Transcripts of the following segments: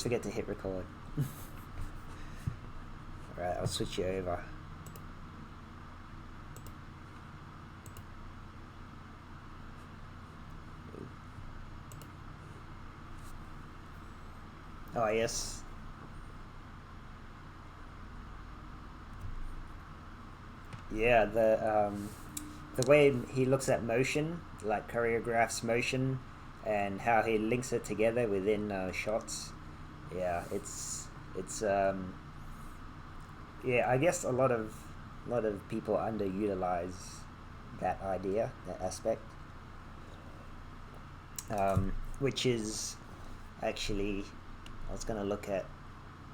forget to hit record. Alright, I'll switch you over. Oh yes. Yeah, the way he looks at motion, like choreographs motion, and how he links it together within shots. Yeah, it's yeah. I guess a lot of people underutilize that idea, that aspect, which is actually. I was gonna look at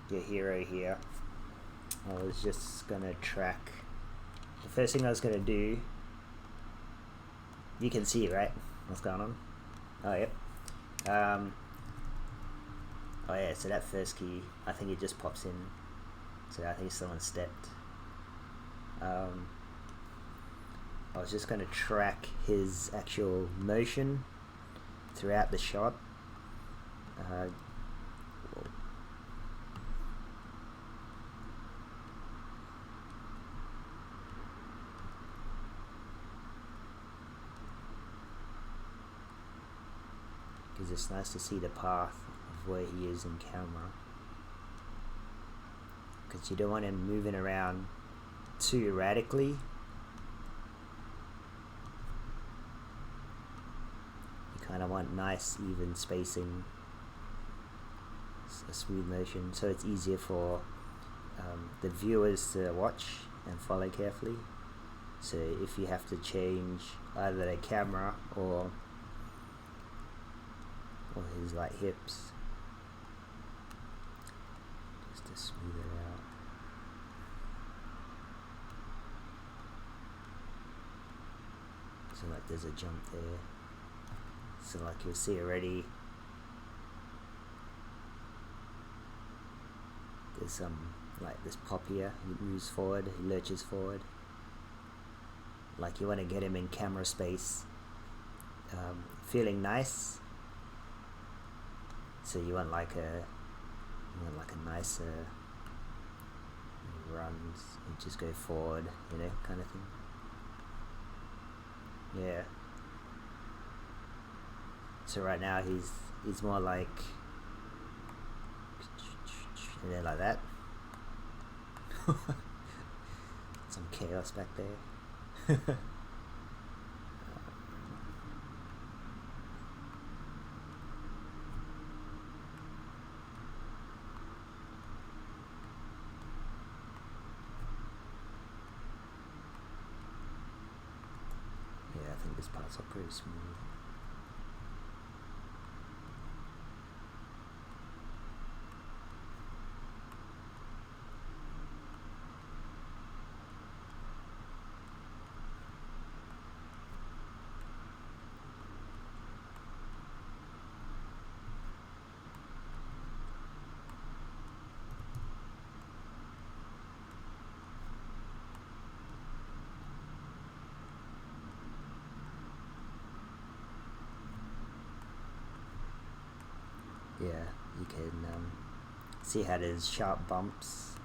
your hero here. I was just gonna track. The first thing I was gonna do. You can see, right? What's going on? Oh, yep. Oh yeah, so that first key, I think it just pops in. So I think someone stepped. I was just going to track his actual motion throughout the shot. Because it's nice to see the path of where he is in camera, because you don't want him moving around too erratically. You kind of want nice even spacing, a smooth motion, so it's easier for the viewers to watch and follow carefully. So if you have to change either the camera or his like hips, just to smooth it out. So like there's a jump there, so like you'll see already there's some like this pop here. He moves forward, he lurches forward, like you want to get him in camera space, feeling nice. So you want like a nicer runs, and just go forward, kind of thing. Yeah. So right now he's more like, like that. Some chaos back there. I think this part's are pretty smooth. Yeah, you can see how there's sharp bumps.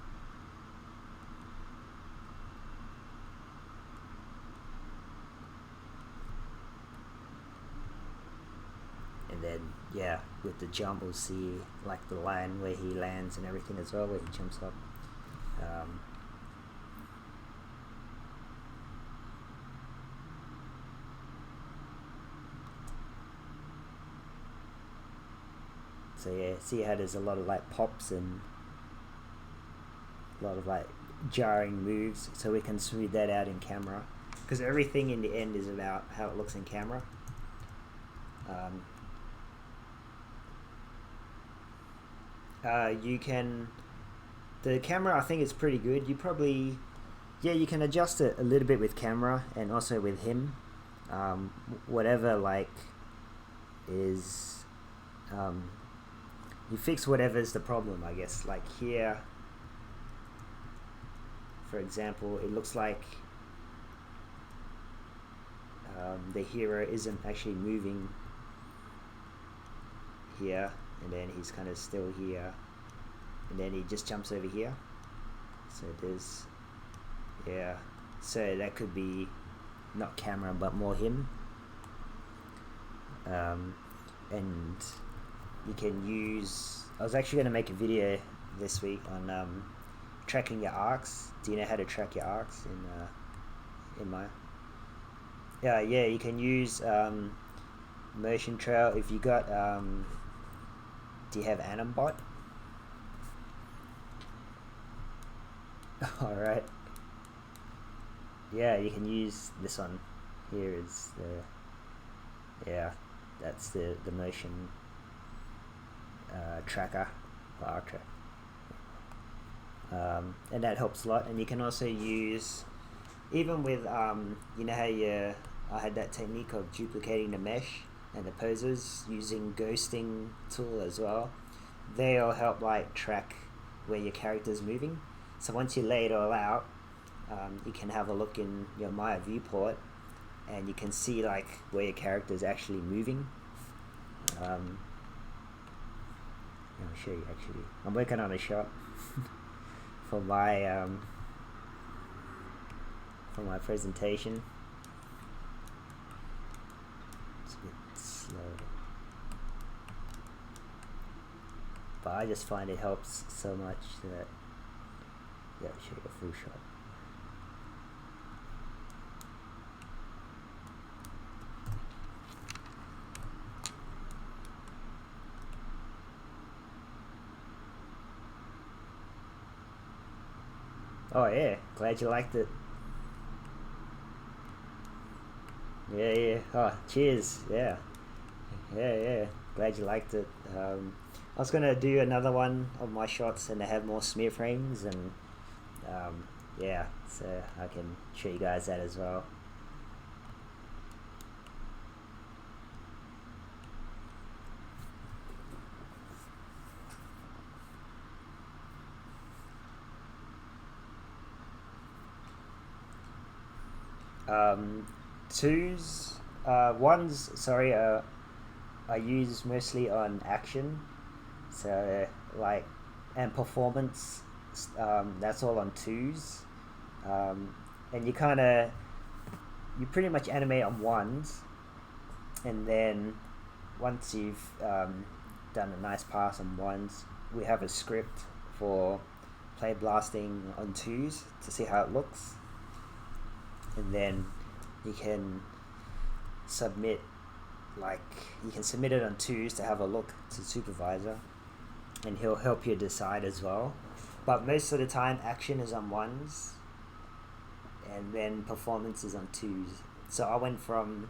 And then, yeah, with the jump we'll see like the line where he lands and everything as well, where he jumps up. So yeah, see how there's a lot of like pops and a lot of like jarring moves, so we can smooth that out in camera, because everything in the end is about how it looks in camera. You can, the camera I think is pretty good. You probably, yeah, you can adjust it a little bit with camera and also with him. Whatever like is, you fix whatever's the problem, I guess. Like here, for example, it looks like the hero isn't actually moving here, and then he's kind of still here, and then he just jumps over here. So there's, yeah, so that could be not camera but more him. And you can use, I was actually going to make a video this week on tracking your arcs. Do you know how to track your arcs in Maya? Yeah, you can use motion trail. If you got do you have animbot? Alright, yeah, you can use this one here. Is the, yeah, that's the motion tracker for arc track. And that helps a lot. And you can also use, even with you know how I had that technique of duplicating the mesh and the poses using ghosting tool as well. They all help like track where your character's moving. So once you lay it all out, you can have a look in your Maya viewport and you can see like where your character's actually moving. I'll show you actually. I'm working on a shot for my presentation. It's a bit slow, but I just find it helps so much that, yeah, I'll show you a full shot. Oh yeah, glad you liked it. Yeah. Oh, cheers. Yeah. Glad you liked it. I was gonna do another one of my shots and I have more smear frames, and yeah, so I can show you guys that as well. Ones, sorry, I use mostly on action, so like, and performance, that's all on 2s, and you pretty much animate on 1s, and then once you've done a nice pass on 1s, we have a script for play blasting on 2s to see how it looks, and then you can submit it on 2s to have a look to the supervisor, and he'll help you decide as well. But most of the time action is on 1s and then performance is on 2s. So I went from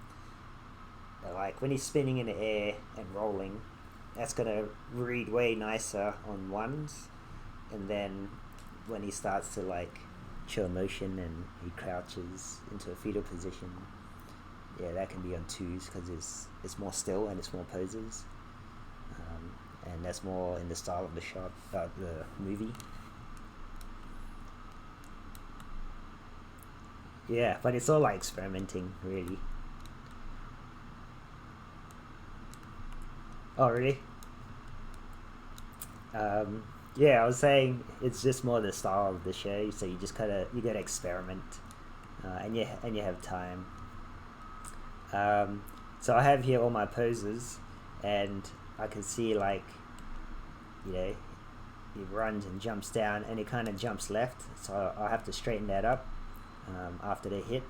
like when he's spinning in the air and rolling, that's gonna read way nicer on 1s, and then when he starts to like show motion and he crouches into a fetal position, yeah, that can be on 2s because it's more still and it's more poses, and that's more in the style of the shot, the movie. Yeah, but it's all like experimenting, really. Oh, really? Yeah, I was saying it's just more the style of the show, so you just you gotta experiment, and you have time. So I have here all my poses, and I can see like, you know, he runs and jumps down, and he kind of jumps left, so I'll have to straighten that up after the hit.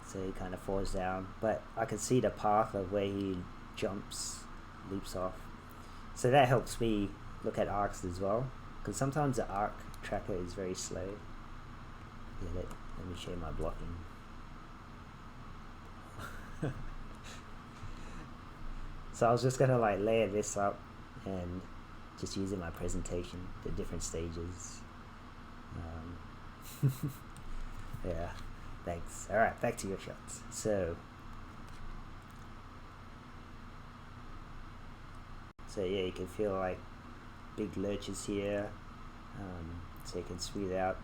So he kind of falls down, but I can see the path of where he leaps off. So that helps me look at arcs as well, because sometimes the arc tracker is very slow. Yeah, let me show you my blocking. So I was just gonna like layer this up and just using my presentation, the different stages. Yeah, thanks. All right, back to your shots. So yeah, you can feel like big lurches here, so you can smooth out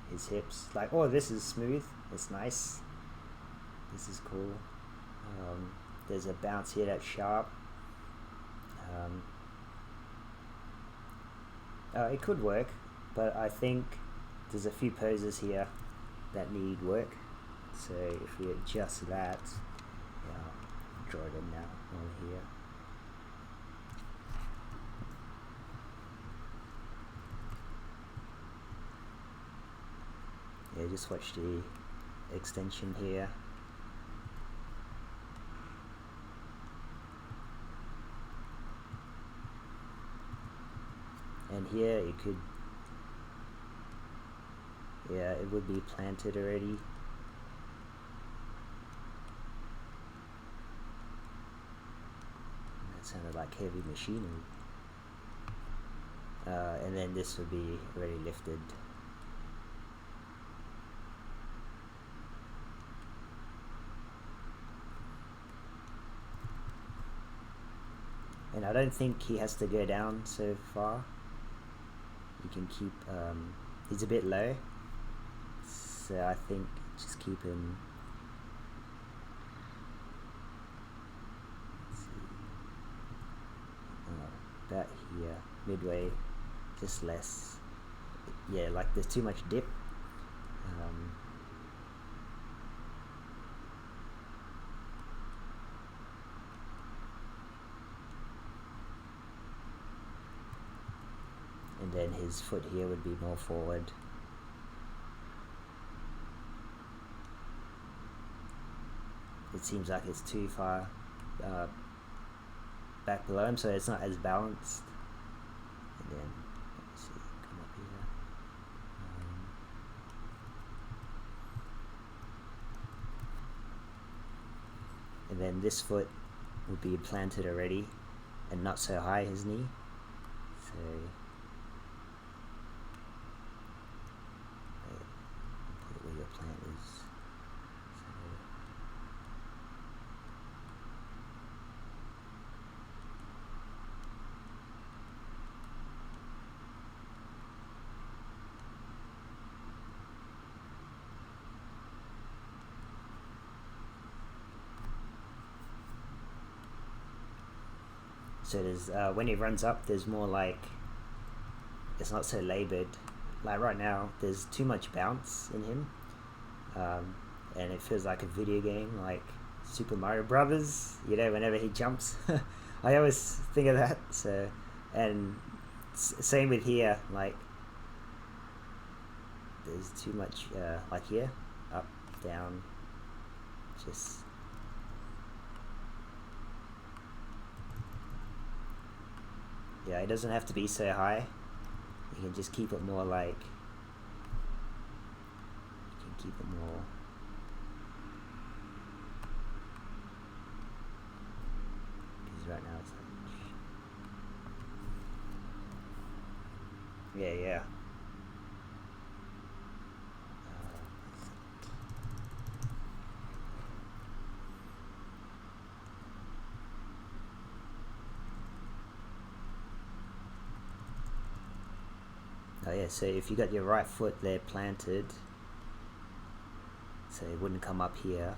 his hips. Like, oh, this is smooth, it's nice, this is cool. There's a bounce here that's sharp, It could work, but I think there's a few poses here that need work. So if we adjust that, I'll draw them now over here. Yeah, just watch the extension here. And here it could, yeah, it would be planted already. That sounded like heavy machinery. And then this would be already lifted. And I don't think he has to go down so far. You can keep, he's a bit low, so I think just keep him, let's see, about here, midway, just less, yeah, like there's too much dip. And then his foot here would be more forward. It seems like it's too far back below him, so it's not as balanced. And then, let me see, come up here. And then this foot would be planted already, and not so high, his knee. So where your plant is. So there's when he runs up, there's more like, it's not so labored. Like right now, there's too much bounce in him, and it feels like a video game, like Super Mario Brothers. You know, whenever he jumps, I always think of that. So, and same with here. Like, there's too much. Like here, up, down, just. Yeah, it doesn't have to be so high. You can just keep it more like, you can keep it more, because right now it's like, yeah. Oh yeah, so if you got your right foot there planted, so it wouldn't come up here,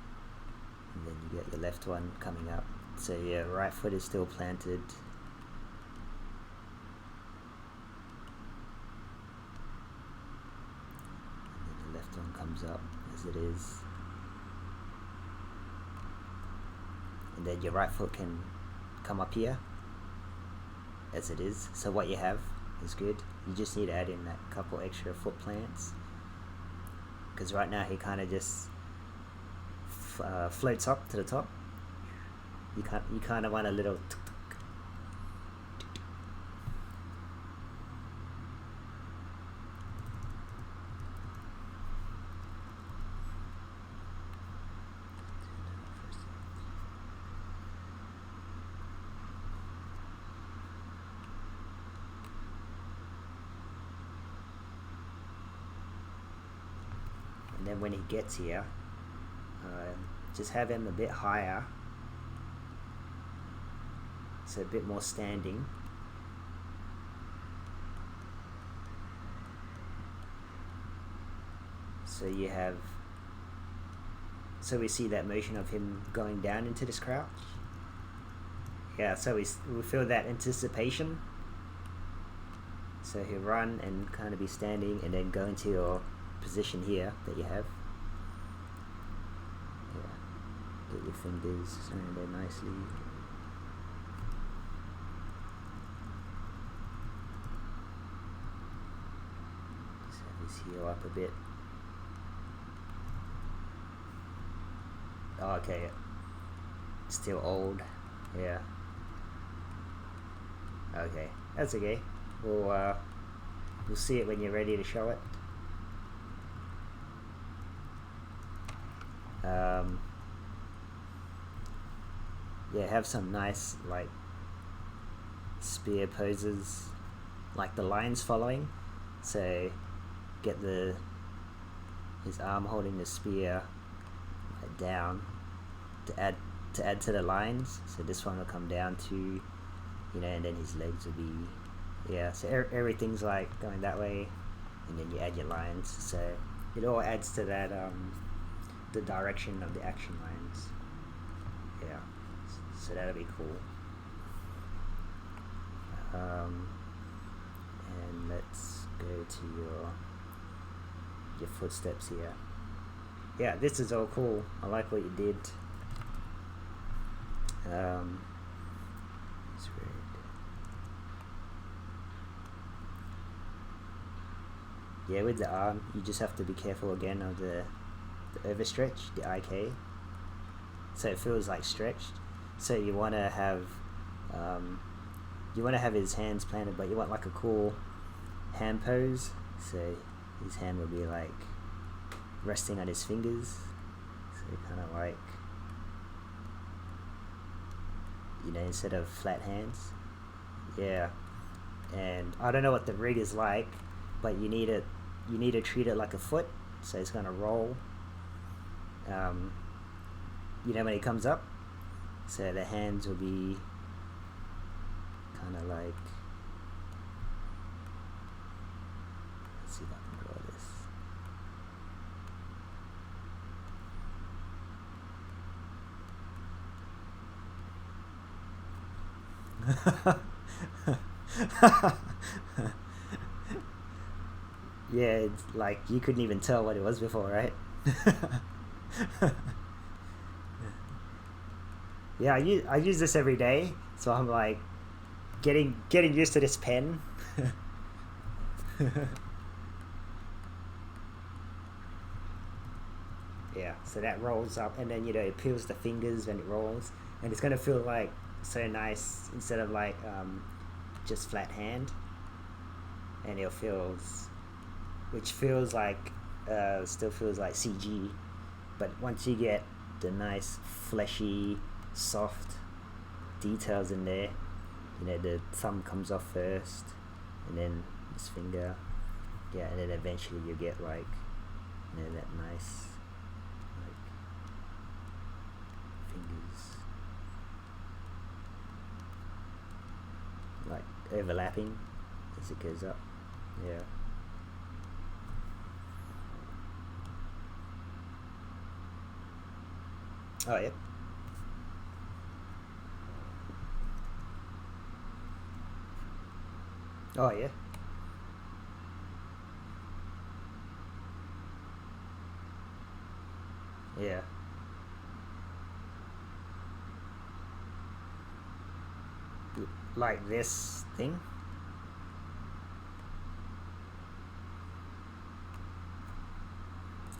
and then you get your left one coming up. So your right foot is still planted. And then the left one comes up as it is. And then your right foot can come up here as it is. So what you have is good. You just need to add in that couple extra foot plants, because right now he kind of just floats up to the top. You kind of want a little and then when he gets here, just have him a bit higher, so a bit more standing. So you have, so we see that motion of him going down into this crouch. Yeah, so we feel that anticipation. So he'll run and kind of be standing and then go into your position here that you have. Yeah. Get your fingers around there nicely. Just have his heel up a bit. Oh, okay. Still old. Yeah. Okay, that's okay. We'll see it when you're ready to show it. Yeah, have some nice like spear poses, like the lines following. So get his arm holding the spear like, down to add to the lines. So this one will come down to, you know, and then his legs will be, yeah. So everything's like going that way, and then you add your lines. So it all adds to that the direction of the action lines. Yeah. So that'll be cool. And let's go to your footsteps here. Yeah, this is all cool. I like what you did. It's weird. Yeah, with the arm, you just have to be careful again of the overstretch, the IK. So it feels like stretched. So you want to have his hands planted, but you want like a cool hand pose. So his hand will be like resting on his fingers. So kind of like, you know, instead of flat hands. Yeah. And I don't know what the rig is like, but you need to treat it like a foot. So it's gonna roll. You know, when it comes up, so the hands will be kind of like, let's see if I can draw this. Yeah, it's like you couldn't even tell what it was before, right? Yeah, I use this every day, so I'm like getting used to this pen. Yeah, so that rolls up, and then, you know, it peels the fingers when it rolls, and it's gonna feel like so nice instead of like just flat hand, and it feels, which feels like still feels like CG, but once you get the nice fleshy soft details in there, you know, the thumb comes off first and then this finger, yeah, and then eventually you get like, you know, that nice like fingers like overlapping as it goes up. Yeah. Oh, yeah. Oh, yeah. Yeah. Like this thing.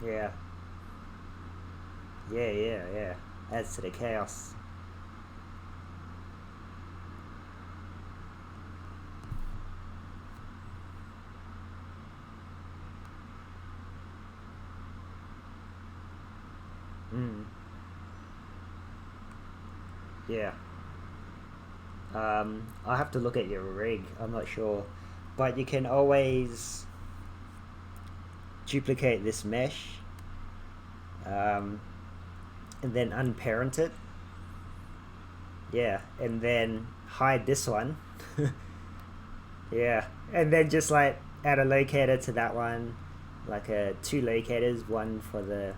Yeah. Yeah. Adds to the chaos. Yeah. I'll have to look at your rig. I'm not sure, but you can always duplicate this mesh, and then unparent it. Yeah, and then hide this one. Yeah, and then just like add a locator to that one, like two locators, one for the.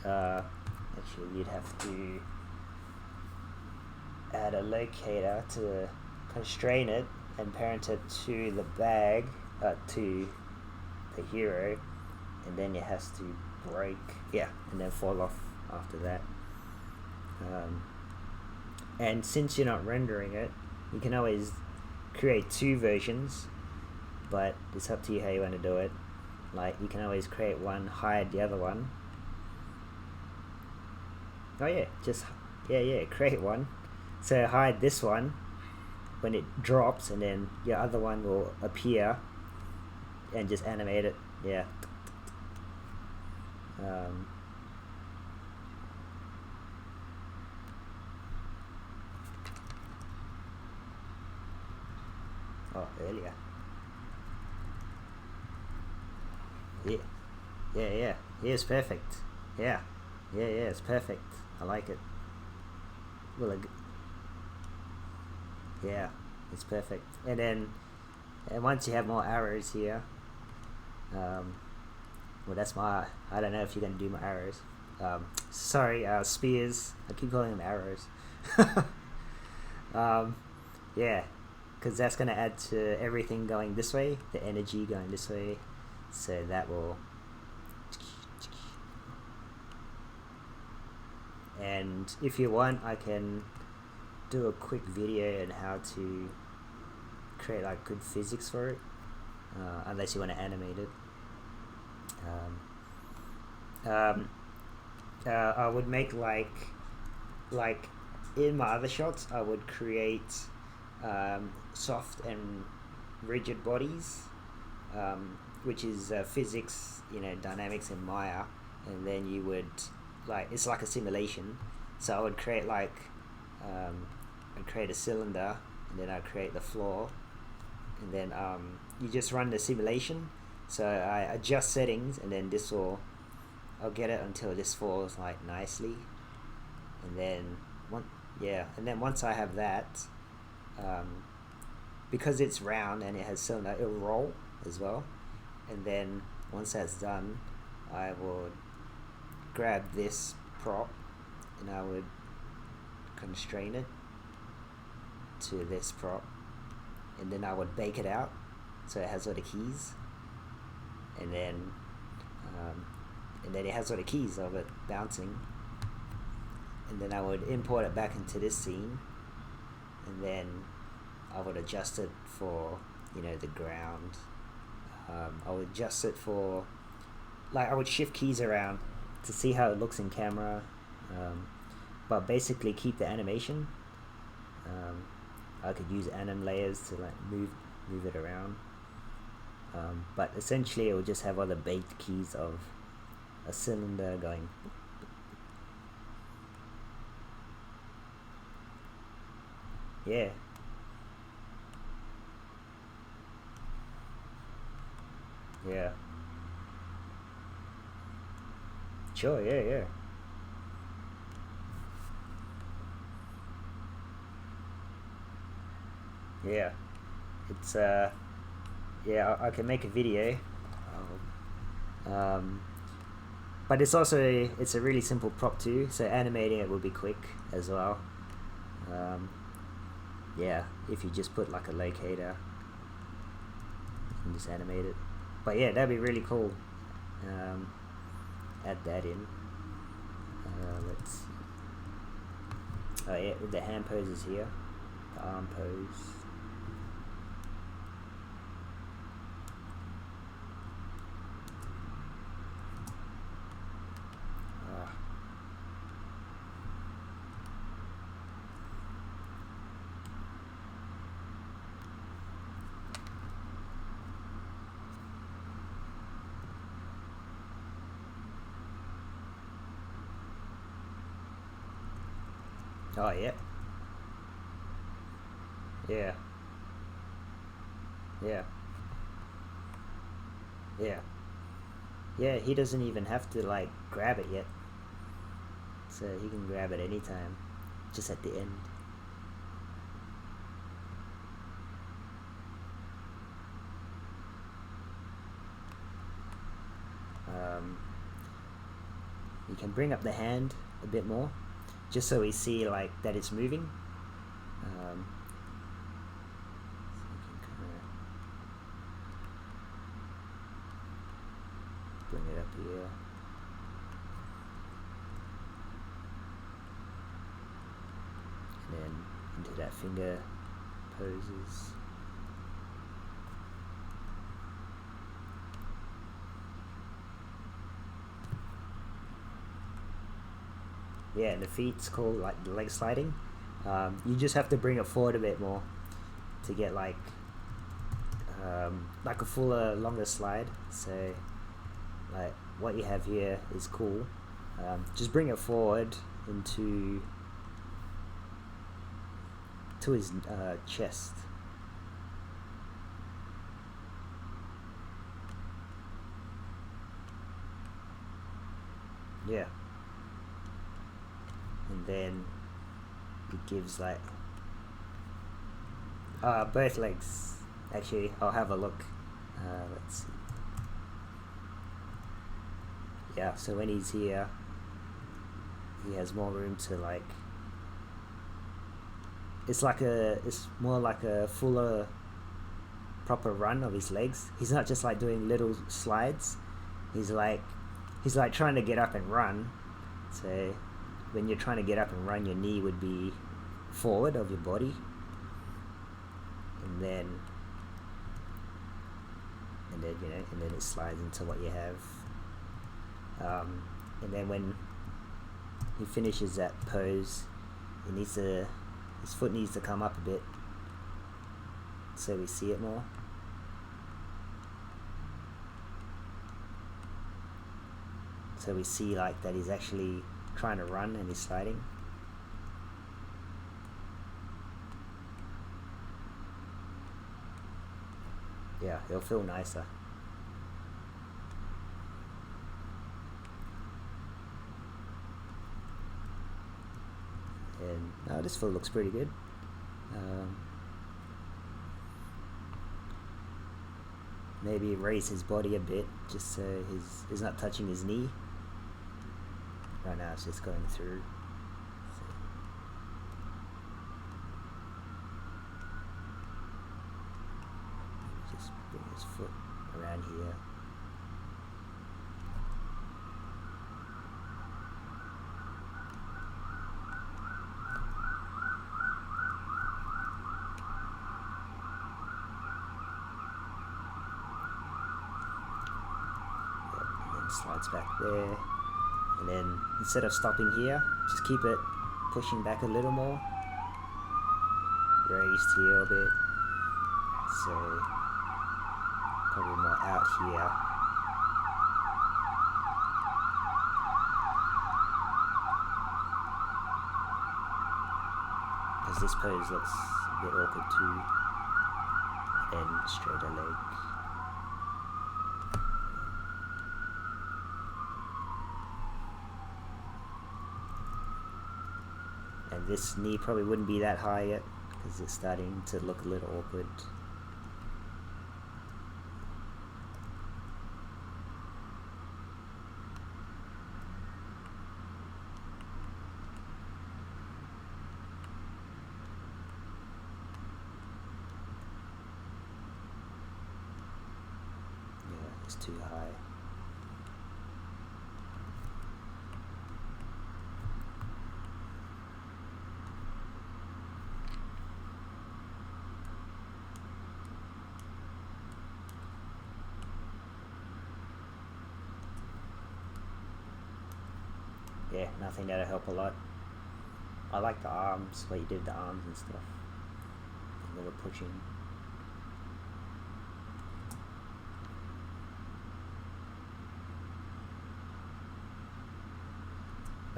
Actually, you'd have to. add a locator to constrain it and parent it to the bag, to the hero, and then it has to break, and then fall off after that. And since you're not rendering it, you can always create two versions, but it's up to you how you want to do it. Like, you can always create one, hide the other one. Oh yeah, just create one. So hide this one when it drops, and then your other one will appear, and just animate it. Yeah. Earlier. Yeah, it's perfect. Yeah, it's perfect. I like it. Well, it's perfect. And once you have more arrows here, well, that's my, I don't know if you're going to do my arrows. Sorry, spears. I keep calling them arrows. Yeah, because that's going to add to everything going this way, the energy going this way, so that will, and if you want, I can do a quick video on how to create like good physics for it, unless you want to animate it. I would make like in my other shots, I would create soft and rigid bodies, which is physics, dynamics in Maya, and then you would, like, it's like a simulation. So I would create like I'd create a cylinder, and then I'd create the floor, and then you just run the simulation. So I adjust settings, and then I'll get it until this falls like nicely, and then once I have that, because it's round and it has cylinder, it'll roll as well. And then once that's done, I would grab this prop and I would constrain it to this prop, and then I would bake it out so it has all the keys, and then it has all the keys of it bouncing, and then I would import it back into this scene, and then I would adjust it for the ground. I would adjust it for, like, I would shift keys around to see how it looks in camera, but basically keep the animation. I could use anim layers to like move it around, but essentially it would just have all the baked keys of a cylinder going. Yeah. Yeah. Sure, yeah. Yeah. It's I can make a video. But it's a really simple prop too, so animating it will be quick as well. If you just put like a locator and just animate it. But yeah, that'd be really cool. Add that in. Let's see. Oh yeah, the hand poses here, the arm pose. Oh yeah. Yeah. Yeah. Yeah. Yeah, he doesn't even have to like grab it yet. So he can grab it anytime. Just at the end. You can bring up the hand a bit more, just so we see like that it's moving. it up here. And then into that finger poses. Yeah, and the feet's called like the leg sliding. You just have to bring it forward a bit more to get like a fuller, longer slide. So like what you have here is cool. Just bring it forward into his chest. Yeah. And then it gives like both legs. Actually, I'll have a look. Let's see. Yeah, so when he's here, he has more room to like. It's more like a fuller, proper run of his legs. He's not just like doing little slides. He's like trying to get up and run. So when you're trying to get up and run, your knee would be forward of your body, and then it slides into what you have. And then when he finishes that pose, his foot needs to come up a bit so we see it more. So we see like that he's actually trying to run and he's sliding. Yeah, it'll feel nicer. And this foot looks pretty good. Maybe raise his body a bit just so he's not touching his knee. Right now it's just going through. So. Just bring his foot around here. Slides back there, and then instead of stopping here, just keep it pushing back a little more, raised here a bit, so probably more out here. Because this pose looks a bit awkward too, and straighter leg. And this knee probably wouldn't be that high yet because it's starting to look a little awkward. Yeah, it's too high. Yeah, and I think that'll help a lot. I like the arms, what you did with the arms and stuff. A little pushing.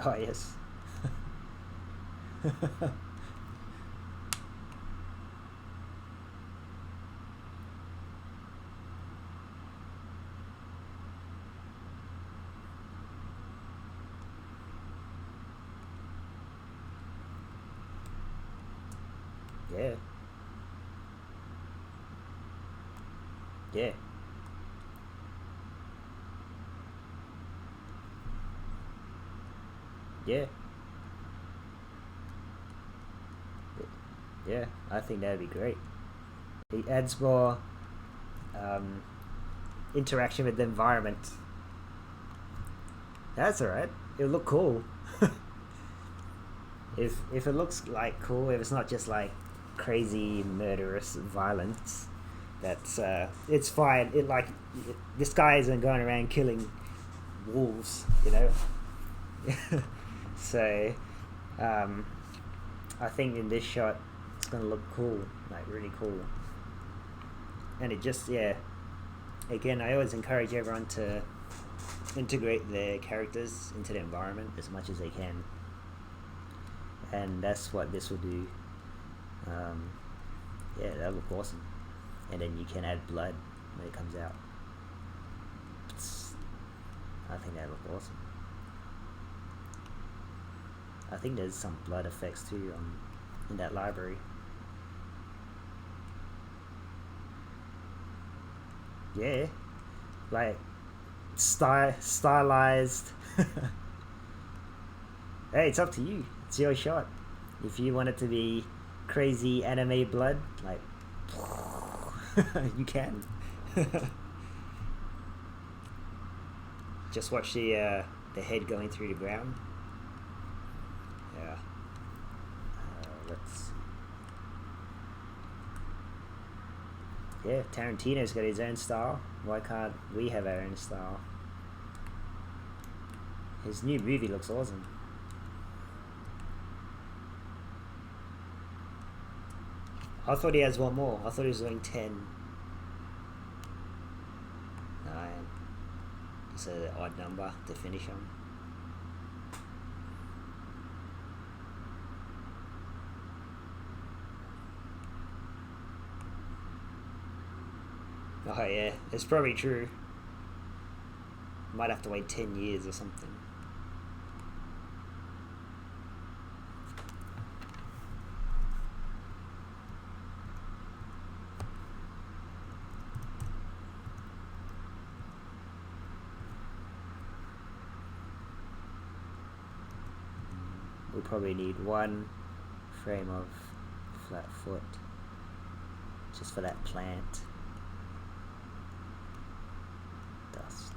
Oh, yes. Yeah. Yeah. Yeah. Yeah, I think that'd be great. It adds more interaction with the environment. That's alright. It'll look cool. If it looks like cool, if it's not just like crazy murderous violence, that's it's fine. This guy isn't going around killing wolves, you know. So I think in this shot it's gonna look cool, like really cool. And it just, yeah, again, I always encourage everyone to integrate their characters into the environment as much as they can, and that's what this will do. Yeah, that'll look awesome. And then you can add blood when it comes out. I think that'll look awesome. I think there's some blood effects too in that library. Yeah, like stylized. Hey, it's up to you. It's your shot. If you want it to be crazy anime blood, like you can. Just watch the head going through the ground. Yeah. Let's see. Yeah, Tarantino's got his own style. Why can't we have our own style? His new movie looks awesome. I thought he has one more. I thought he was doing 10. 9. It's an odd number to finish on. Oh yeah, it's probably true. Might have to wait 10 years or something. We'll probably need 1 frame of flat foot just for that plant. Dust.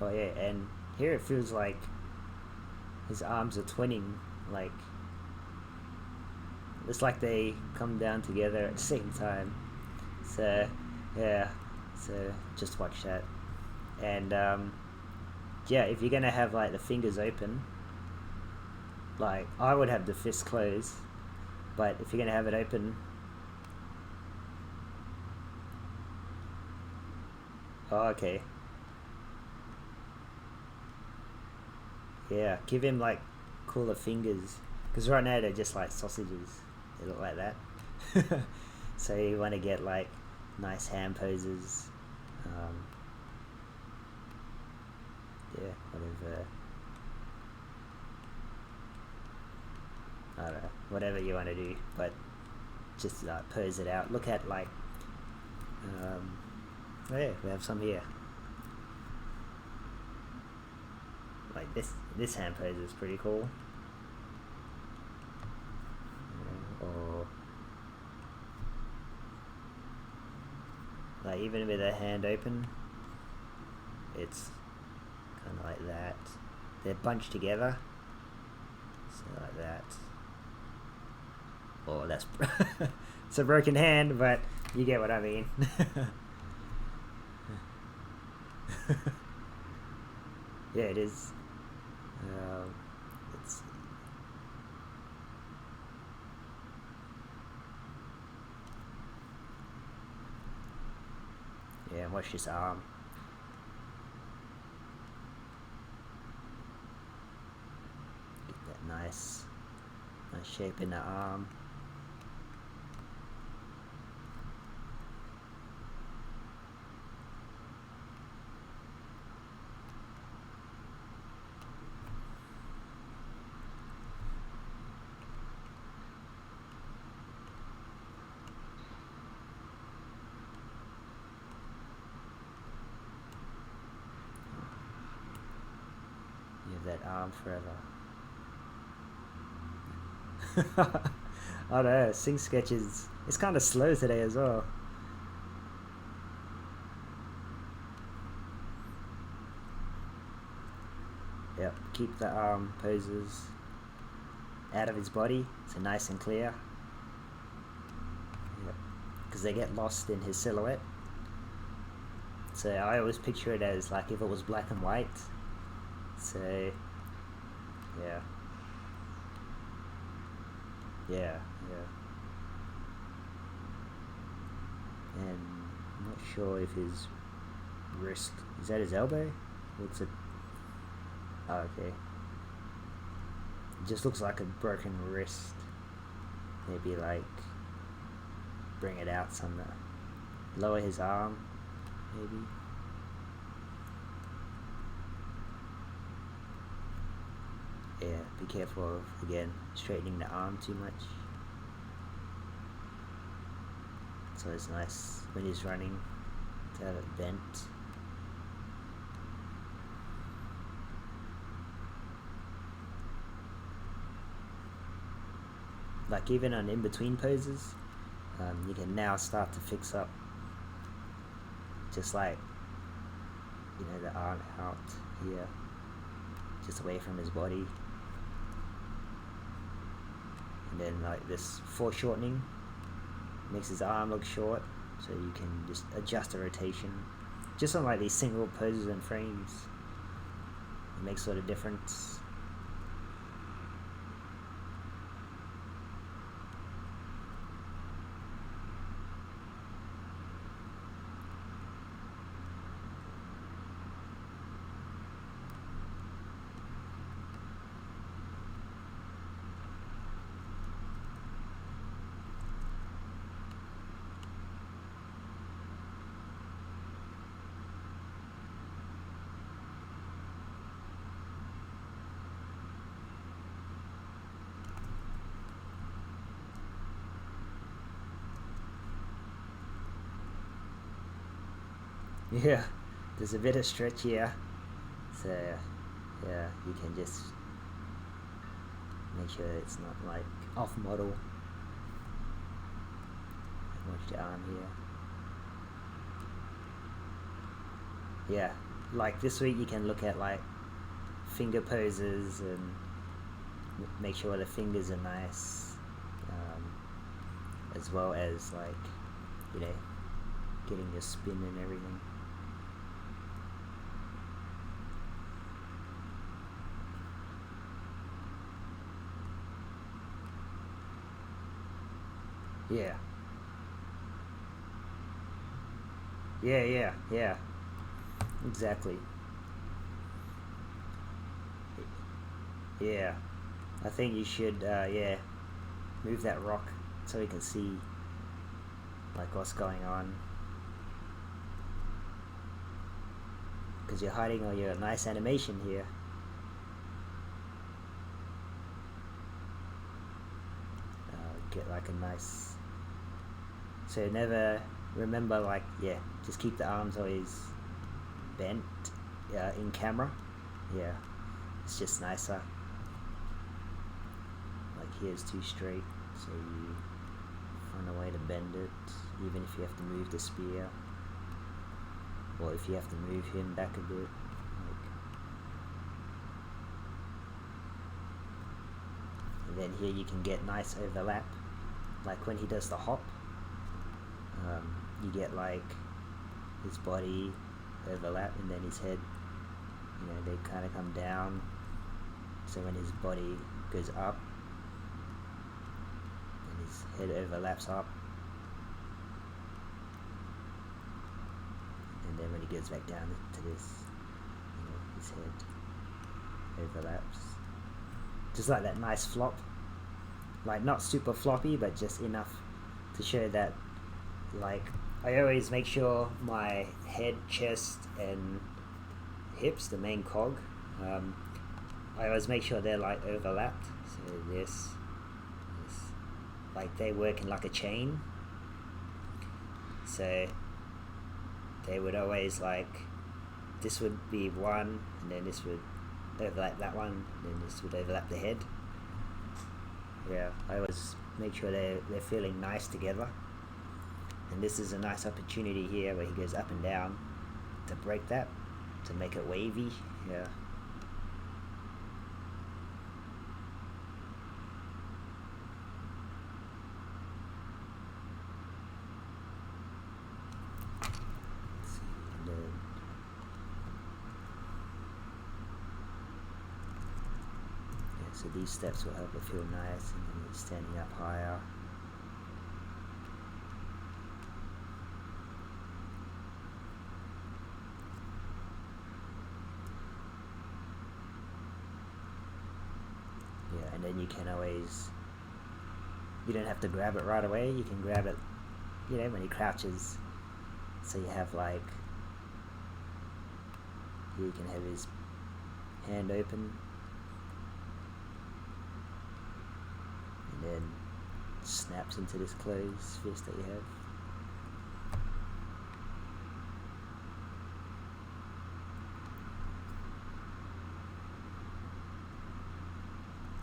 Oh yeah, and here it feels like his arms are twinning, like it's like they come down together at the same time. So yeah, so just watch that. And yeah, if you're gonna have like the fingers open, like I would have the fist closed, but if you're gonna have it open, oh okay, yeah, give him like cooler fingers, because right now they're just like sausages. They look like that. So you want to get like nice hand poses. Yeah, whatever. I don't know, whatever you want to do, but just pose it out. Look at like, oh yeah, we have some here. Like this hand pose is pretty cool. Or like even with a hand open, it's kind of like that. They're bunched together, so like that. Oh, that's it's a broken hand, but you get what I mean. Yeah, it is. Let's see. Yeah, watch this arm. Get that nice shape in the arm. That arm forever. I don't know, Sync Sketches, it's kind of slow today as well. keep the arm poses out of his body, so nice and clear. Because they get lost in his silhouette. So I always picture it as like if it was black and white. So yeah. And I'm not sure if his wrist, is that his elbow? Looks it. Oh, okay. It just looks like a broken wrist. Maybe like bring it out somewhere. Lower his arm, maybe. Yeah, be careful of, again, straightening the arm too much. So it's nice when he's running to have it bent. Like even on in-between poses, you can now start to fix up just like, you know, the arm out here, just away from his body. And then like this foreshortening makes his arm look short, so you can just adjust the rotation just on like these single poses and frames. It makes all the difference. Yeah, there's a bit of stretch here, so yeah, you can just make sure it's not like off model. Watch the arm here. Yeah, like this week you can look at like finger poses and make sure the fingers are nice, as well as like, you know, getting your spin and everything. Yeah. Yeah. Exactly. Yeah. I think you should, move that rock so we can see like what's going on. Because you're hiding all your nice animation here. Get like a nice, so never, remember like, yeah, just keep the arms always bent in camera. Yeah, it's just nicer. Like here's too straight, so you find a way to bend it, even if you have to move the spear, or if you have to move him back a bit. And then here you can get nice overlap, like when he does the hop, you get like his body overlap and then his head, you know, they kind of come down, so when his body goes up and his head overlaps up, and then when he goes back down to this, you know, his head overlaps, just like that nice flop, like not super floppy but just enough to show that, like, I always make sure my head, chest and hips, the main cog, I always make sure they're like overlapped, so this, like they work in like a chain, so they would always like, this would be one and then this would overlap that one, and then this would overlap the head. Yeah, I always make sure they're feeling nice together. And this is a nice opportunity here where he goes up and down to break that, to make it wavy. Yeah. So these steps will help it feel nice, and then he's standing up higher. Yeah, and then you can always, you don't have to grab it right away, you can grab it, you know, when he crouches. So you have like, here you can have his hand open, and then snaps into this closed fist that you have.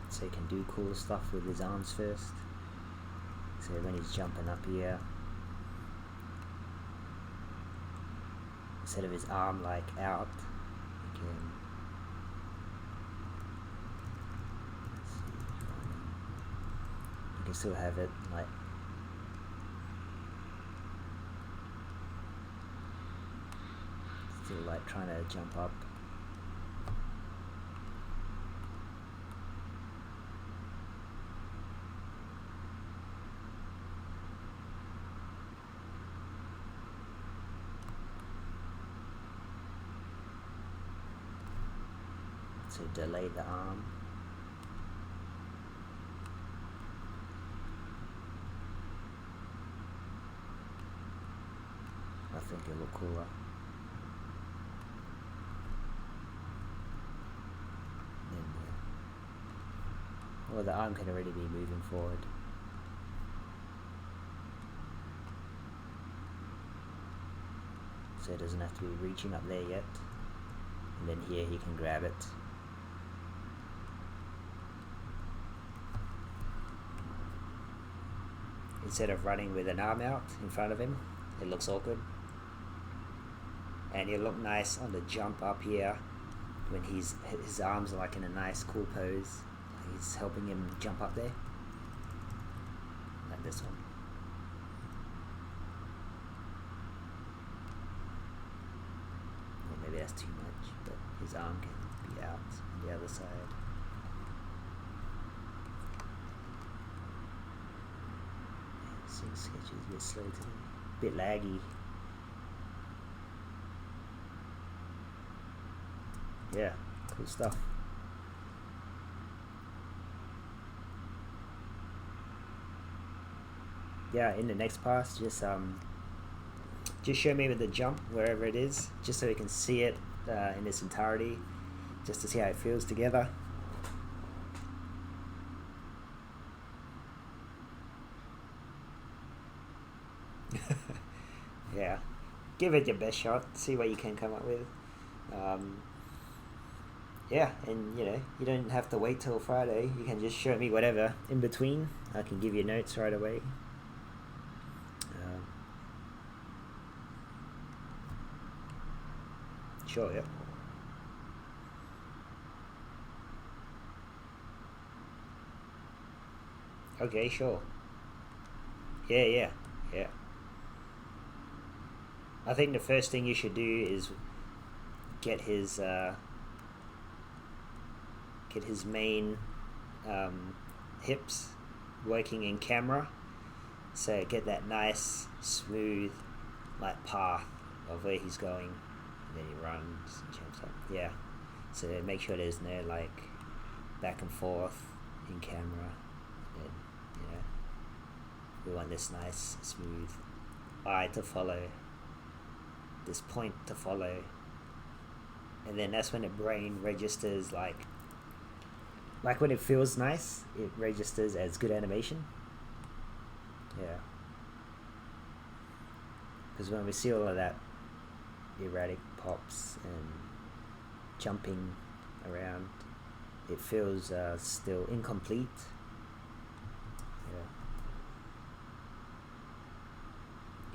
So he can do cool stuff with his arms first. So when he's jumping up here, instead of his arm like out, you can, let's see, you can still have it like, still like trying to jump up. So delay the arm. I think it'll look cooler. Well, the arm can already be moving forward. So it doesn't have to be reaching up there yet. And then here he can grab it. Instead of running with an arm out in front of him, it looks awkward. And he'll look nice on the jump up here when his arms are like in a nice cool pose. He's helping him jump up there. Like this one. Or maybe that's too much, but his arm can be out on the other side. Sketches a bit slow today, a bit laggy. Yeah, cool stuff. Yeah, in the next pass, just show me with the jump wherever it is, just so we can see it in its entirety, just to see how it feels together. Yeah, give it your best shot, see what you can come up with. Yeah, and you know, you don't have to wait till Friday, you can just show me whatever in between. I can give you notes right away. Sure, yeah. Okay, sure. Yeah. I think the first thing you should do is get his main hips working in camera. So get that nice, smooth, like path of where he's going. And then he runs and jumps up. Yeah. So make sure there's no like back and forth in camera. And, you know, we want this nice, smooth eye to follow, this point to follow, and then that's when the brain registers like when it feels nice, it registers as good animation. Yeah, because when we see all of that erratic pops and jumping around, it feels still incomplete.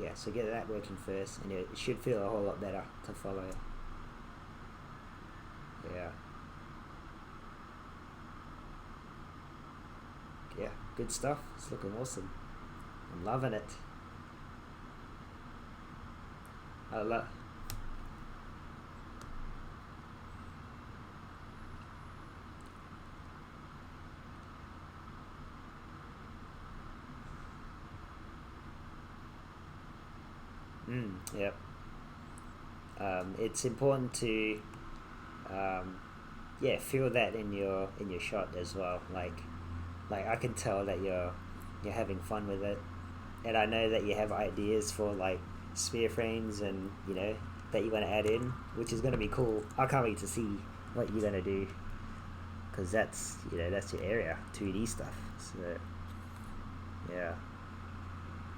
Yeah, so get that working first, and it should feel a whole lot better to follow. Yeah, good stuff. It's looking awesome. I'm loving it. Yep. It's important to feel that in your shot as well. Like I can tell that you're having fun with it, and I know that you have ideas for like sphere frames and that you want to add in, which is going to be cool. I can't wait to see what you're going to do, because that's your area, 2D stuff. So yeah,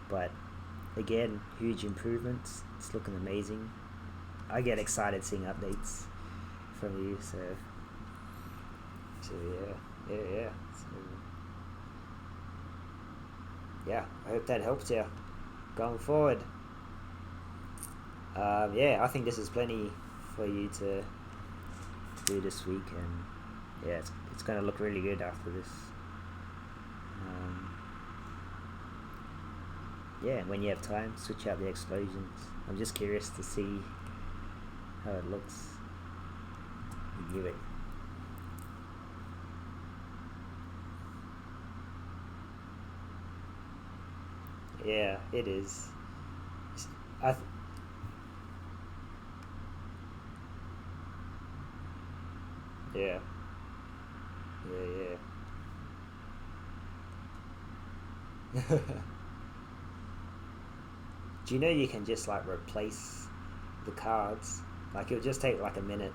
but again, huge improvements. It's looking amazing. I get excited seeing updates from you. So yeah. So, yeah, I hope that helps you going forward. I think this is plenty for you to do this week, and yeah, it's gonna look really good after this. When you have time, switch out the explosions. I'm just curious to see how it looks. You give it. Yeah, it is. I th- yeah, yeah. Do you know you can just like replace the cards? Like it'll just take like a minute.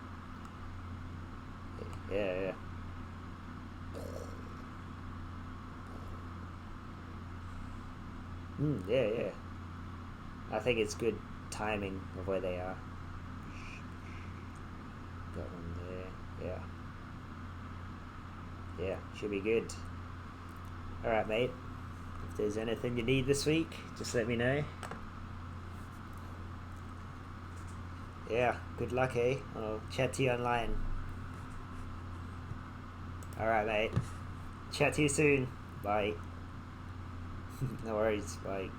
Yeah. Yeah. I think it's good timing of where they are. Got one there. Yeah. Should be good. All right, mate. If there's anything you need this week, just let me know. Yeah. Good luck, eh? I'll chat to you online. All right, mate. Chat to you soon. Bye. No worries. Bye.